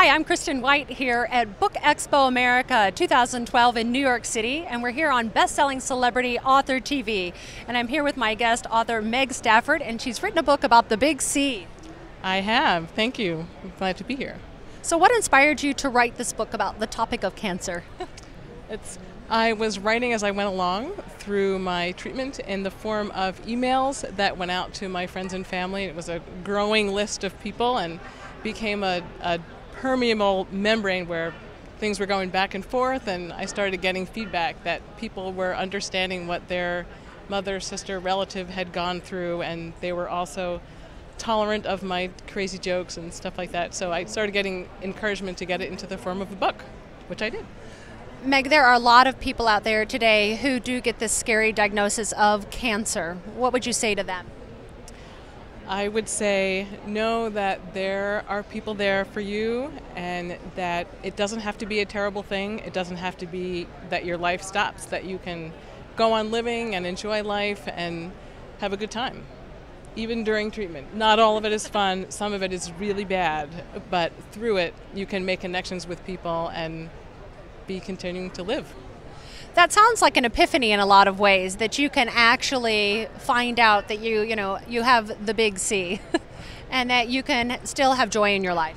Hi, I'm Kristen White here at Book Expo America 2012 in New York City, and we're here on Bestselling Celebrity Author TV. And I'm here with my guest author Meg Stafford, and she's written a book about the big C. I have. Thank you. I'm glad to be here. So what inspired you to write this book about the topic of cancer? I was writing as I went along through my treatment in the form of emails that went out to my friends and family. It was a growing list of people and became a permeable membrane where things were going back and forth, and I started getting feedback that people were understanding what their mother, sister, relative had gone through, and they were also tolerant of my crazy jokes and stuff like that. So I started getting encouragement to get it into the form of a book, which I did. Meg, there are a lot of people out there today who do get this scary diagnosis of cancer. What would you say to them? I would say know that there are people there for you, and that it doesn't have to be a terrible thing. It doesn't have to be that your life stops, that you can go on living and enjoy life and have a good time, even during treatment. Not all of it is fun. Some of it is really bad, but through it you can make connections with people and be continuing to live. That sounds like an epiphany in a lot of ways, that you can actually find out that you have the big C and that you can still have joy in your life.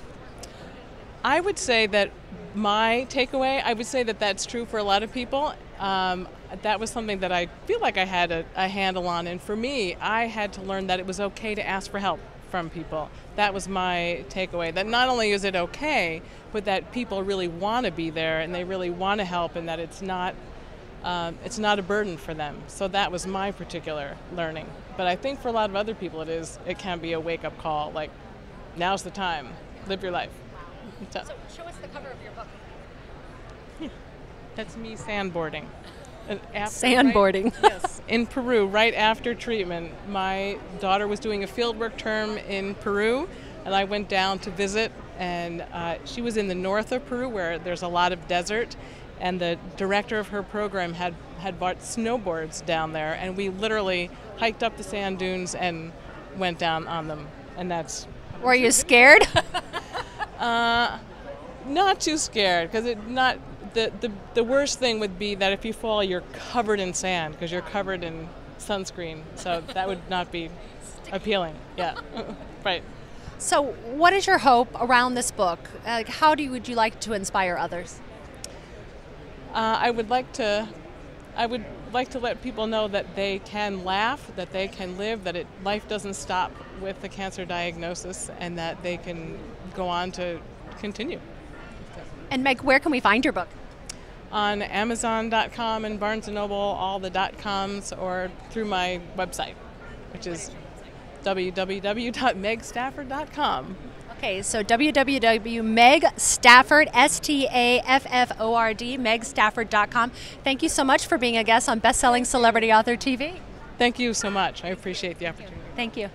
I would say that my takeaway, I would say that that's true for a lot of people. That was something that I feel like I had a handle on, and for me, I had to learn that it was okay to ask for help from people. That was my takeaway, that not only is it okay, but that people really want to be there and they really want to help, and that it's not a burden for them. So that was my particular learning. But I think for a lot of other people it can be a wake-up call, like, now's the time, live your life. So show us the cover of your book. That's me sandboarding. Sandboarding. Yes, in Peru, right after treatment. My daughter was doing a fieldwork term in Peru, and I went down to visit, and she was in the north of Peru where there's a lot of desert, and the director of her program had bought snowboards down there, and we literally hiked up the sand dunes and went down on them, and that's... Were you scared? Not too scared, because the worst thing would be that if you fall, you're covered in sand because you're covered in sunscreen. So that would not be appealing. Yeah, right. So what is your hope around this book? How would you like to inspire others? I would like to let people know that they can laugh, that they can live, that life doesn't stop with the cancer diagnosis, and that they can go on to continue. And Meg, where can we find your book? On Amazon.com and Barnes & Noble, all the .coms, or through my website, which is www.megstafford.com. Okay, so www.megstafford, S-T-A-F-F-O-R-D, megstafford.com. Thank you so much for being a guest on Bestselling Celebrity Author TV. Thank you so much. I appreciate the opportunity. Thank you.